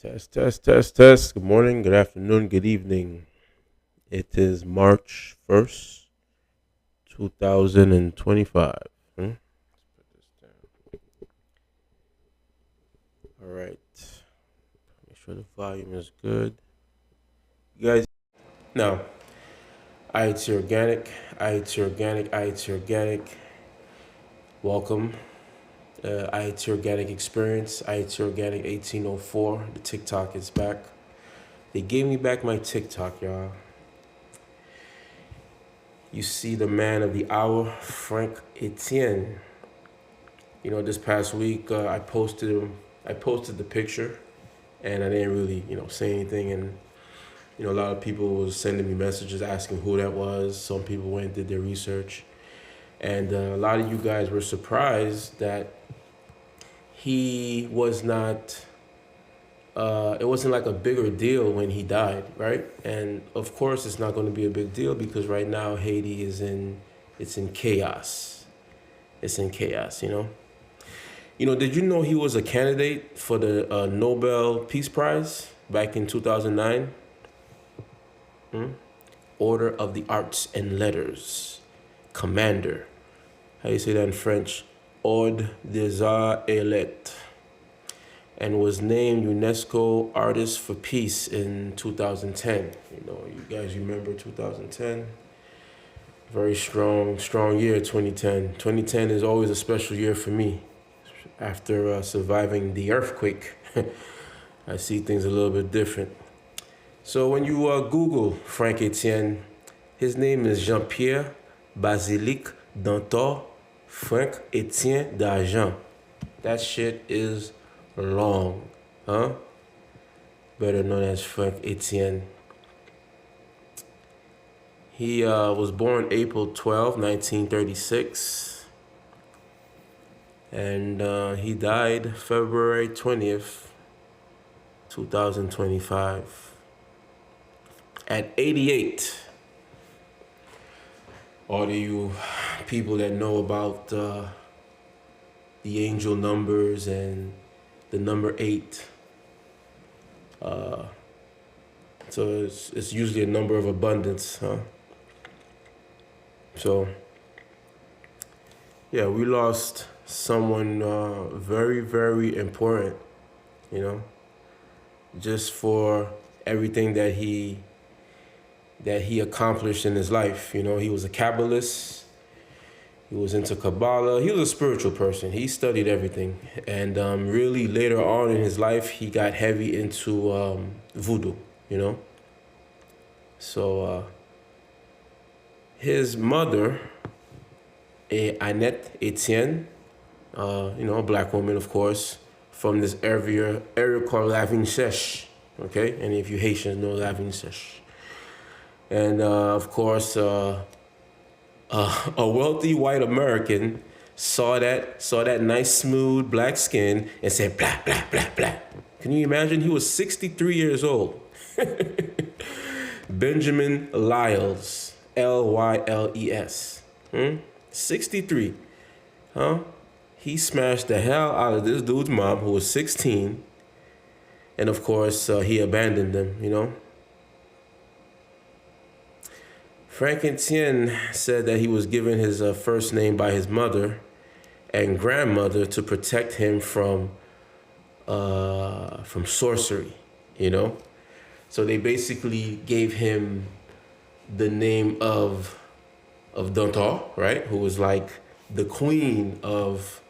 Test, test, test, test. Good morning, good afternoon, good evening. It is March 1st, 2025. Put this down. All right. Make sure the volume is good. You guys, now, it's organic. It's organic. It's organic. Welcome. It's organic experience. It's organic 1804. The TikTok is back. They gave me back my TikTok, y'all. You see the man of the hour, Frank Etienne. This past week I posted the picture, and I didn't really, say anything. And a lot of people was sending me messages asking who that was. Some people went and did their research, and a lot of you guys were surprised that he was not. It wasn't like a bigger deal when he died, right? And of course, it's not going to be a big deal because right now Haiti it's in chaos. It's in chaos, did you know he was a candidate for the Nobel Peace Prize back in 2009? Order of the Arts and Letters, Commander. How do you say that in French? Ordre des Arts et Lettres. And was named UNESCO Artist for Peace in 2010. You guys remember 2010? Very strong year, 2010. 2010 is always a special year for me. After surviving the earthquake, I see things a little bit different. So when you Google Frank Etienne, his name is Jean-Pierre Basilique Dantor Frank Etienne d'Argent. That shit is long, huh? Better known as Frank Etienne. He was born April 12, 1936. And he died February 20th, 2025. At 88. All of you people that know about the angel numbers and the number 8. So it's usually a number of abundance, huh? So, yeah, we lost someone very, very important, just for everything that he accomplished in his life. He was a Kabbalist. He was into Kabbalah. He was a spiritual person. He studied everything. And really later on in his life, he got heavy into voodoo, So his mother, Annette Etienne, a black woman, of course, from this area called La Vigne-Sèche, okay? And if you Haitians know La Vigne-Sèche. And of course, a wealthy white American saw that nice smooth black skin and said blah blah blah blah. Can you imagine? He was 63 years old. Benjamin Lyles, Lyles, 63, huh? He smashed the hell out of this dude's mom, who was 16, and of course he abandoned them. Frank Etienne said that he was given his first name by his mother and grandmother to protect him from sorcery, So they basically gave him the name of Dantor, right? Who was like the queen of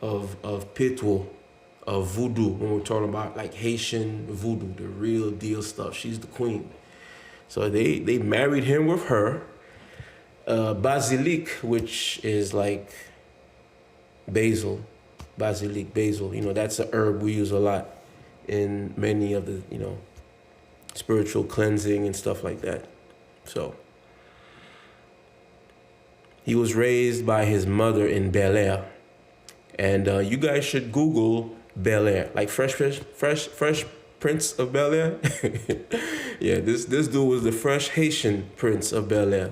Pitois, of voodoo. When we're talking about like Haitian voodoo, the real deal stuff, she's the queen. So they married him with her. Basilic, which is like basil, basil. That's a herb we use a lot in many of the, spiritual cleansing and stuff like that. So he was raised by his mother in Bel-Air. And you guys should Google Bel-Air, like Fresh Prince of Bel-Air. Yeah, this dude was the fresh Haitian Prince of Bel-Air.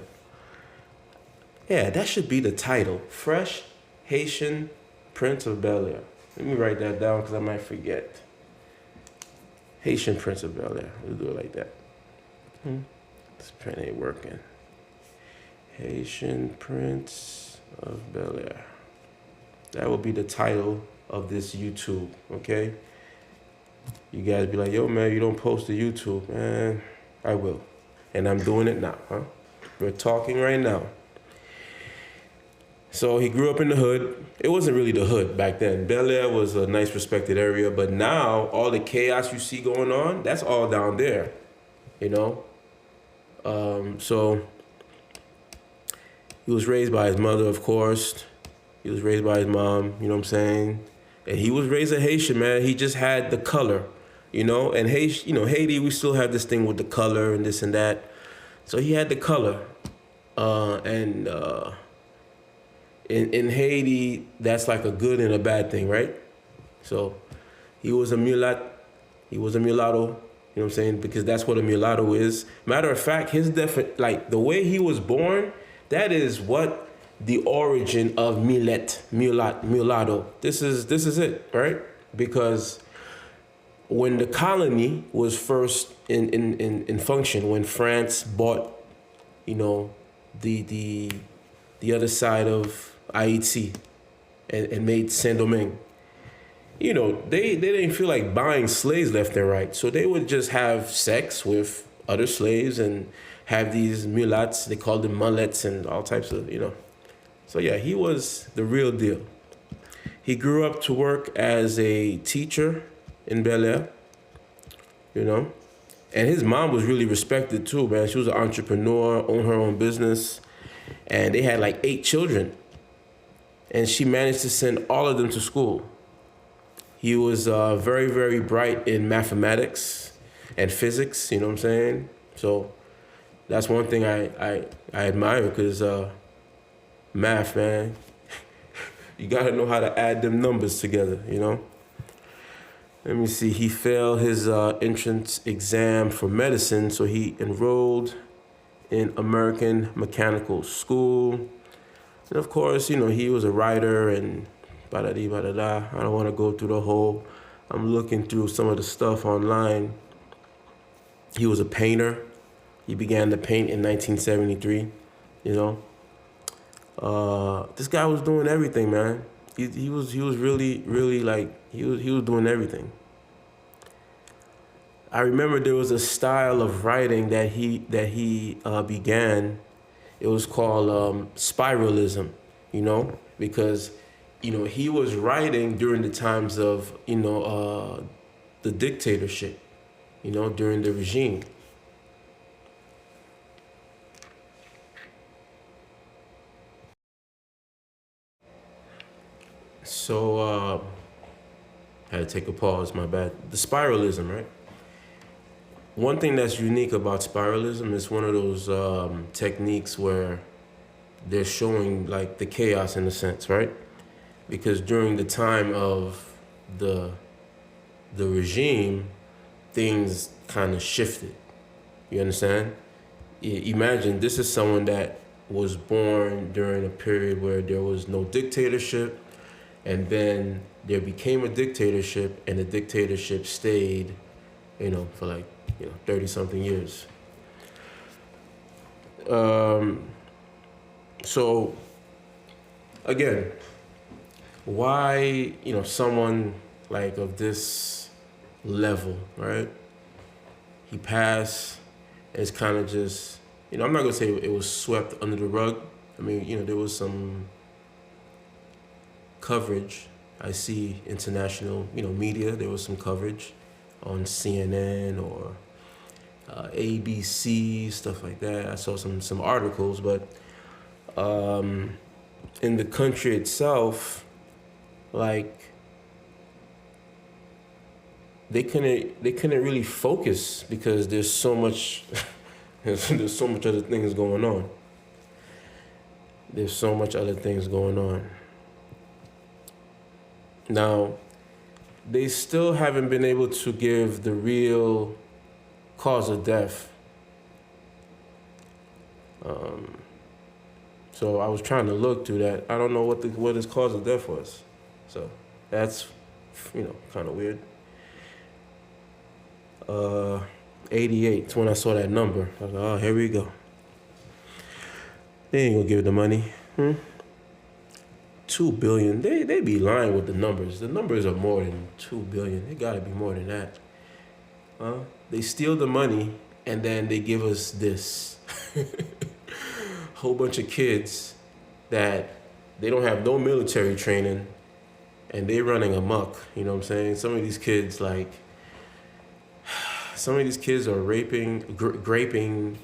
Yeah, that should be the title. Fresh Haitian Prince of Bel-Air. Let me write that down because I might forget. Haitian Prince of Bel-Air. We'll do it like that. This pen ain't working. Haitian Prince of Bel-Air. That will be the title of this YouTube, okay? You guys be like, yo, man, you don't post to YouTube. Man, I will. And I'm doing it now, huh? We're talking right now. So he grew up in the hood. It wasn't really the hood back then. Bel-Air was a nice, respected area. But now, all the chaos you see going on, that's all down there, you know? So he was raised by his mother, of course. He was raised by his mom, you know what I'm saying? And he was raised a Haitian, man. He just had the color, you know? And Haiti, Haiti, we still have this thing with the color and this and that. So he had the color. In Haiti, that's like a good and a bad thing, right? So he was a mulatto. He was a mulatto, you know what I'm saying? Because that's what a mulatto is. Matter of fact, the way he was born, that is what the origin of mulatto. This is it, right? Because when the colony was first in function, when France bought, the other side of Haiti and made Saint-Domingue, they didn't feel like buying slaves left and right. So they would just have sex with other slaves and have these mulats. They called them mullets and all types of, So yeah, he was the real deal. He grew up to work as a teacher in Bel-Air, And his mom was really respected too, man. She was an entrepreneur, owned her own business. And they had like 8 children. And she managed to send all of them to school. He was very, very bright in mathematics and physics, you know what I'm saying? So that's one thing I admire, because math, man, you gotta know how to add them numbers together, Let me see, he failed his entrance exam for medicine, so he enrolled in American Mechanical School. And of course, he was a writer and ba-da-dee-ba-da-da. I don't want to go through the whole, I'm looking through some of the stuff online. He was a painter. He began to paint in 1973, This guy was doing everything, man. He was really, really like, he was doing everything. I remember there was a style of writing that he began. It was called spiralism, because, he was writing during the times of, the dictatorship, during the regime. So, I had to take a pause, my bad. The spiralism, right? One thing that's unique about spiralism is one of those techniques where they're showing like the chaos in a sense, right? Because during the time of the regime, things kind of shifted. You understand? Imagine this is someone that was born during a period where there was no dictatorship, and then there became a dictatorship, and the dictatorship stayed, for like 30-something years. So again, why, someone like of this level, right? He passed. It's kind of just, I'm not gonna say it was swept under the rug. I mean, there was some coverage. I see international, media. There was some coverage on CNN or ABC, stuff like that. I saw some articles, but in the country itself, like they couldn't really focus because there's so much there's so much other things going on. There's so much other things going on. Now, they still haven't been able to give the real cause of death. So I was trying to look through that. I don't know what his cause of death was. So that's, kind of weird. uh, 88. That's when I saw that number. I was like, oh, here we go. They ain't gonna give the money. 2 billion. They be lying with the numbers. The numbers are more than 2 billion. They gotta be more than that. They steal the money and then they give us this whole bunch of kids that they don't have no military training and they running amok. You know what I'm saying? Some of these kids are graping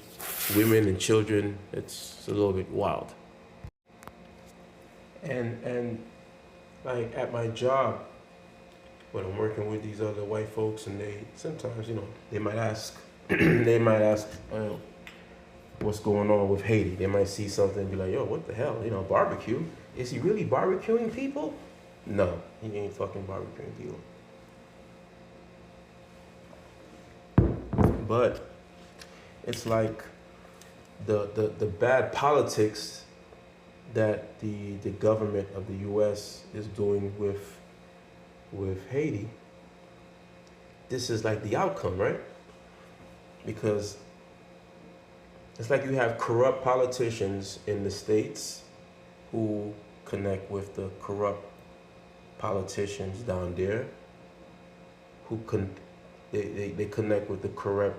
women and children. It's a little bit wild. And like at my job, when I'm working with these other white folks, and they sometimes, they might ask, what's going on with Haiti? They might see something and be like, yo, what the hell? Barbecue? Is he really barbecuing people? No, he ain't fucking barbecuing people. But it's like the bad politics that the government of the U.S. is doing with Haiti. This is like the outcome, right? Because it's like you have corrupt politicians in the States who connect with the corrupt politicians down there, who they connect with the corrupt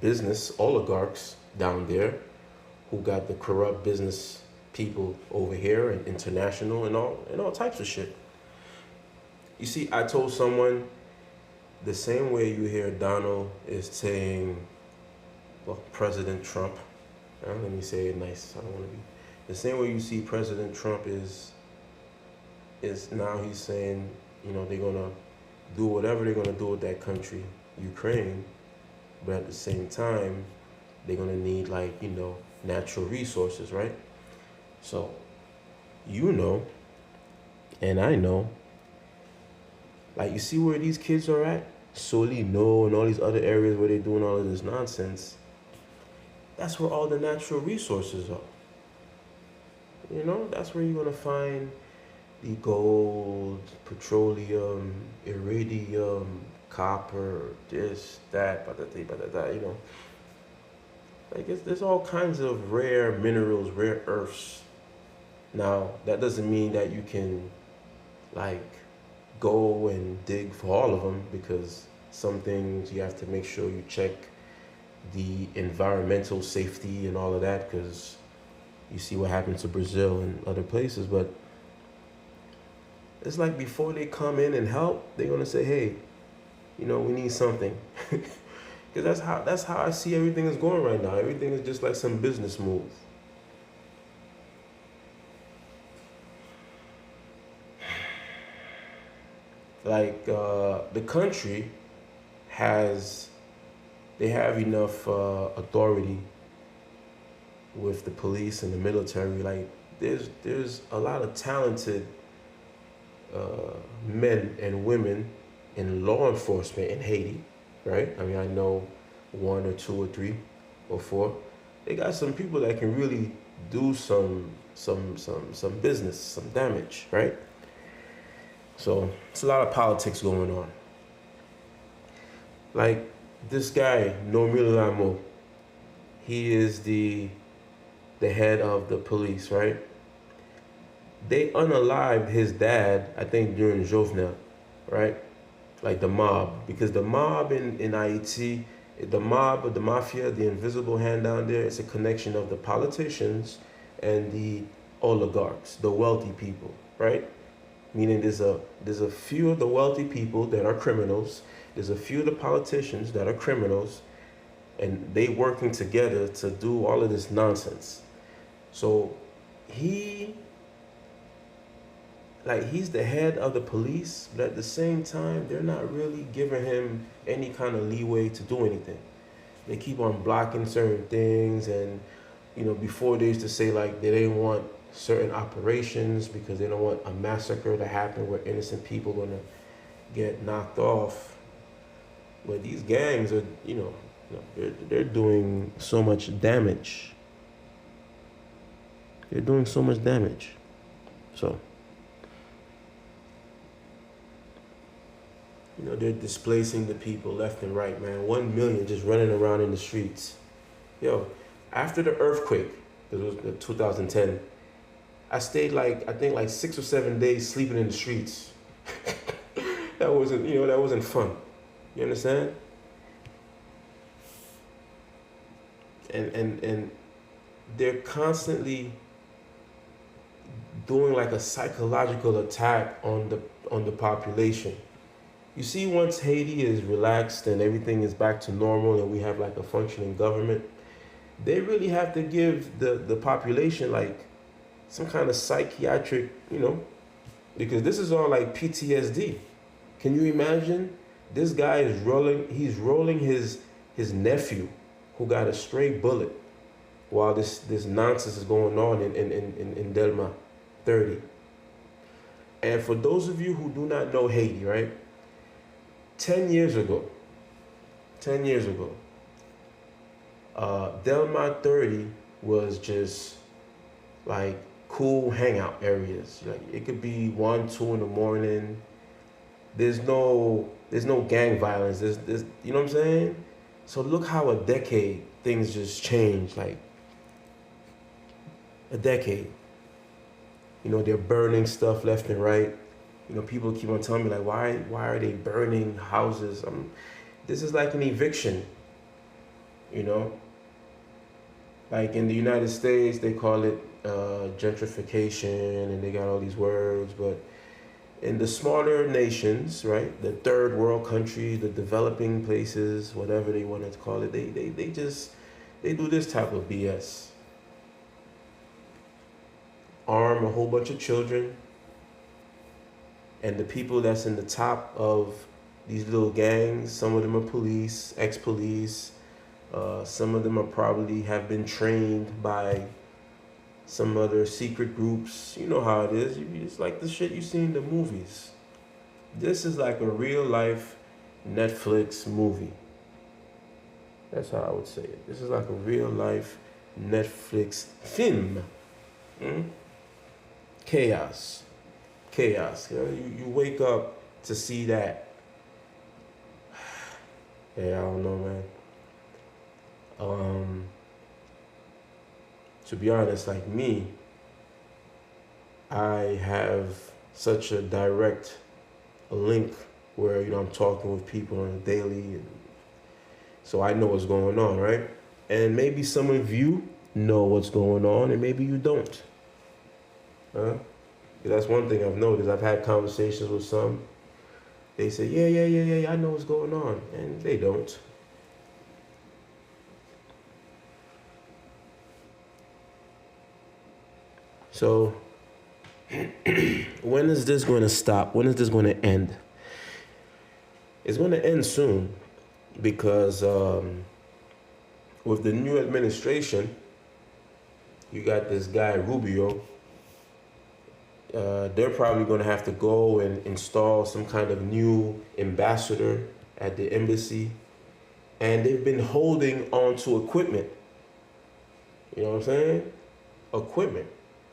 business oligarchs down there, who got the corrupt business people over here and international and all types of shit. You see, I told someone the same way you hear Donald is saying, well, President Trump. Let me say it nice. I don't want to be. The same way you see President Trump is now he's saying, they're gonna do whatever they're gonna do with that country, Ukraine, but at the same time, they're gonna need natural resources, right? So, and I know, like you see where these kids are at, Solino and all these other areas where they're doing all of this nonsense. That's where all the natural resources are. That's where you're gonna find the gold, petroleum, iridium, copper, this, that, there's all kinds of rare minerals, rare earths. Now, that doesn't mean that you can, go and dig for all of them, because some things you have to make sure you check the environmental safety and all of that, because you see what happened to Brazil and other places. But it's like before they come in and help, they're gonna say, hey, we need something. Because that's how I see everything is going right now. Everything is just like some business move. The country they have enough authority with the police and the military. There's a lot of talented men and women in law enforcement in Haiti, right? I mean, I know 1 or 2 or 3 or 4. They got some people that can really do some business, some damage, right? So it's a lot of politics going on. Like this guy, Nomil Lamo, he is the head of the police, right? They unalived his dad, I think, during Jovenel, right? Like the mob, because the mob in Haiti, the mob, the mafia, the invisible hand down there, it's a connection of the politicians and the oligarchs, the wealthy people, right? Meaning there's a few of the wealthy people that are criminals, there's a few of the politicians that are criminals, and they working together to do all of this nonsense. So he's the head of the police, but at the same time, they're not really giving him any kind of leeway to do anything. They keep on blocking certain things, and before they used to say they didn't want certain operations because they don't want a massacre to happen where innocent people are gonna get knocked off. But these gangs are, they're doing so much damage. They're doing so much damage. So They're displacing the people left and right, man. 1 million just running around in the streets. Yo, after the earthquake, it was the 2010. I stayed I think 6 or 7 days sleeping in the streets. That wasn't fun. You understand? And they're constantly doing like a psychological attack on the population. You see, once Haiti is relaxed and everything is back to normal and we have like a functioning government, they really have to give the population like some kind of psychiatric, because this is all like PTSD. Can you imagine? This guy he's rolling his nephew who got a stray bullet while this nonsense is going on in Delma 30. And for those of you who do not know Haiti, right? 10 years ago, Delma 30 was just like cool hangout areas. Like it could be 1, 2 in the morning. There's no gang violence. There's you know what I'm saying? So look how a decade things just changed. Like a decade. They're burning stuff left and right. People keep on telling me like, why are they burning houses? This is like an eviction. Like in the United States, they call it gentrification, and they got all these words. But in the smaller nations, right, the third world countries, the developing places, whatever they want to call it, they do this type of BS. Arm a whole bunch of children, and the people that's in the top of these little gangs, some of them are police, ex-police, some of them are probably have been trained by some other secret groups. You know how it is. It's like the shit you see in the movies. This is like a real life Netflix movie. That's how I would say it. This is like a real life Netflix film. Chaos. You wake up to see that. Yeah, I don't know, man. To be honest, like me, I have such a direct link where I'm talking with people on a daily, and so I know what's going on, right? And maybe some of you know what's going on, and maybe you don't. That's one thing I've noticed. I've had conversations with some. They say, yeah, I know what's going on, and they don't. So, when is this going to stop? When is this going to end? It's going to end soon, because with the new administration, you got this guy Rubio. They're probably going to have to go and install some kind of new ambassador at the embassy, and they've been holding on to equipment. You know what I'm saying?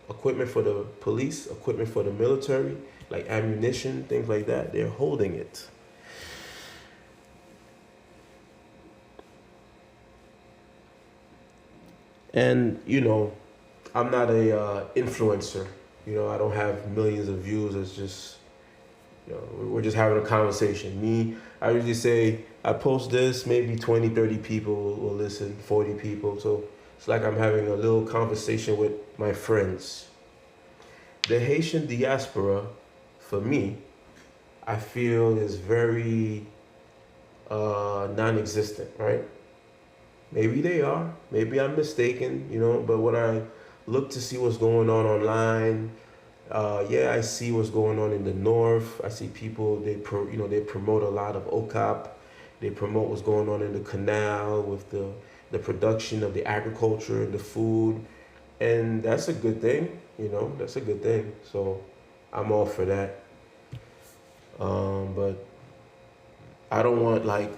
Equipment for the police, equipment for the military, like ammunition, things like that. They're holding it. And I'm not a influencer. I don't have millions of views. It's just, we're just having a conversation. I usually say I post this, maybe 20, 30 people will listen, 40 people. So it's like I'm having a little conversation with my friends. The Haitian diaspora, for me, I feel is very non-existent, right? Maybe they are. Maybe I'm mistaken, but when I look to see what's going on online, I see what's going on in the north. I see people, they promote a lot of OCAP. They promote what's going on in the canal with the production of the agriculture and the food. And that's a good thing, that's a good thing. So I'm all for that. But I don't want like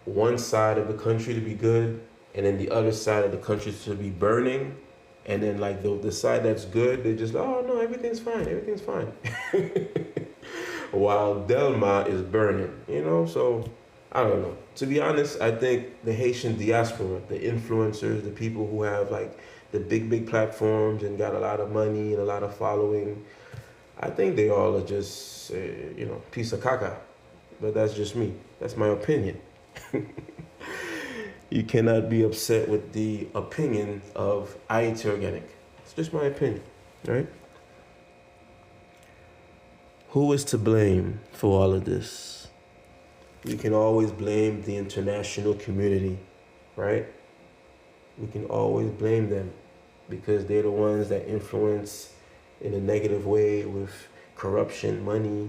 one side of the country to be good and then the other side of the country to be burning. And then like the side that's good, they just, oh no, everything's fine. while Delma is burning. So I don't know. To be honest, I think the Haitian diaspora, the influencers, the people who have like the big platforms and got a lot of money and a lot of following, I think they all are just piece of caca. But that's just me. That's my opinion. You cannot be upset with the opinion of IT Organic. It's just my opinion, right? Who is to blame for all of this? We can always blame the international community, right? We can always blame them because they're the ones that influence in a negative way with corruption, money,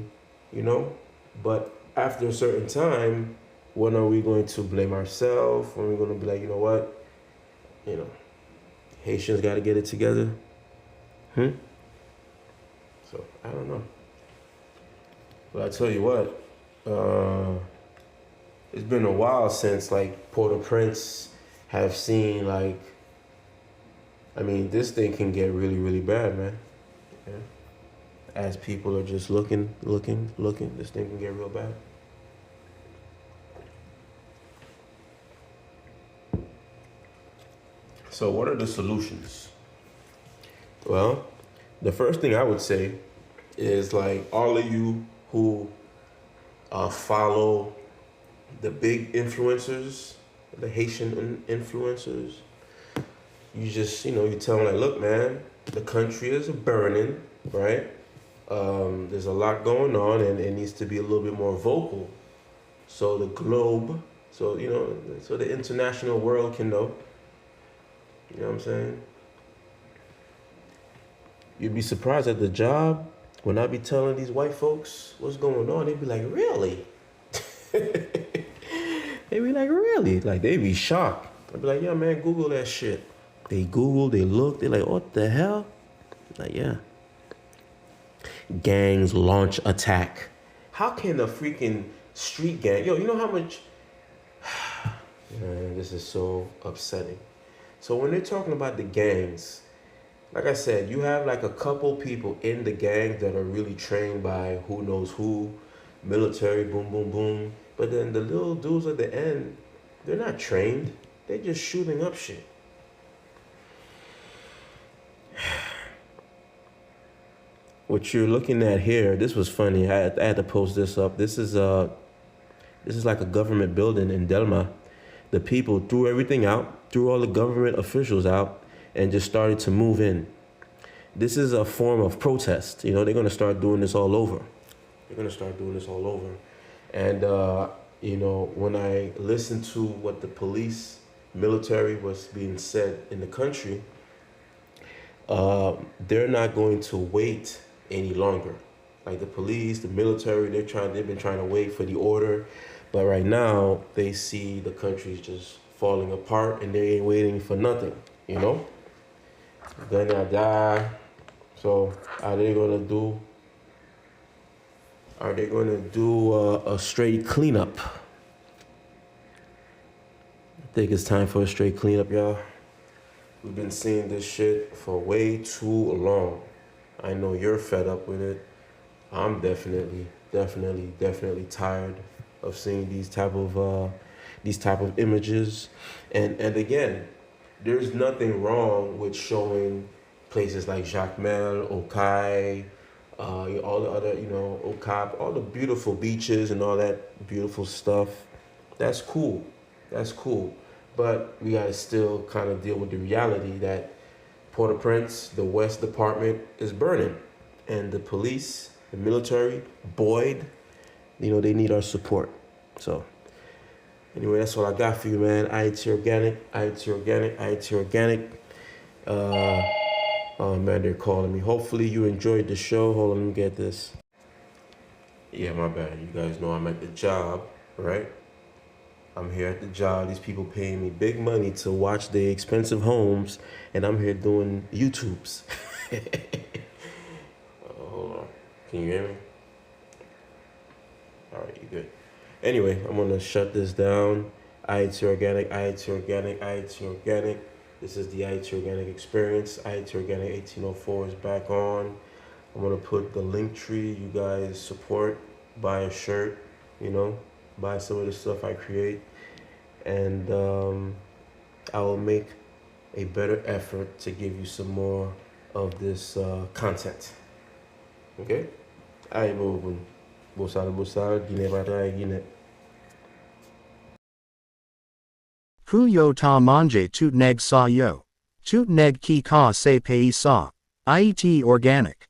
you know? But after a certain time, when are we going to blame ourselves? When are we going to be like, you know what? Haitians got to get it together. So, I don't know. But I tell you what, it's been a while since like Port-au-Prince have seen like, this thing can get really, really bad, man. Yeah. As people are just looking, this thing can get real bad. So what are the solutions? Well, the first thing I would say is like all of you who follow the big influencers, the Haitian influencers, you just, you tell them like, look, man, the country is burning, right? There's a lot going on and it needs to be a little bit more vocal. So the globe, so the international world can know. You know what I'm saying? You'd be surprised at the job when I be telling these white folks what's going on. They'd be like, really? They be like, really? Like, they be shocked. I'd be like, yeah, man, Google that shit. They Google, they look, they like, what the hell? Like, yeah. Gangs launch attack. How can a freaking street gang, you know how much, man, this is so upsetting. So when they're talking about the gangs, like I said, you have like a couple people in the gang that are really trained by who knows who, military, boom, boom, boom. But then the little dudes at the end, they're not trained. They're just shooting up shit. What you're looking at here, this was funny. I had to post this up. This is like a government building in Delma. The people threw everything out, threw all the government officials out, and just started to move in. This is a form of protest. They're going to start doing this all over. And, when I listened to what the police, military was being said in the country, they're not going to wait any longer. Like the police, the military, they've been trying to wait for the order. But right now, they see the country's just falling apart and they ain't waiting for nothing, Gonna die. So are they gonna do a straight cleanup? I think it's time for a straight cleanup, y'all. We've been seeing this shit for way too long. I know you're fed up with it. I'm definitely tired of seeing these type of images. And again, there's nothing wrong with showing places like Jacmel, Okai, all the other, Okap, all the beautiful beaches and all that beautiful stuff. That's cool. But we gotta still kind of deal with the reality that Port-au-Prince, the West Department, is burning. And the police, the military, Boyd, they need our support. So anyway, that's all I got for you, man. IT Organic. Oh man, they're calling me. Hopefully you enjoyed the show. Hold on, let me get this. Yeah, my bad. You guys know I'm at the job, right? I'm here at the job. These people paying me big money to watch their expensive homes, and I'm here doing YouTubes. Hold on. Can you hear me? All right, you good. Anyway, I'm going to shut this down. IT Organic. This is the IT Organic experience. IT Organic 1804 is back on. I'm gonna put the link tree. You guys support, buy a shirt, you know, buy some of the stuff I create, and I will make a better effort to give you some more of this content. Okay? Aïe, bon, bosal, Guinée, bataille, Guinée. Pu yo ta manje tout neg sa yo. Tout neg ki ka se pei sa. IET organic.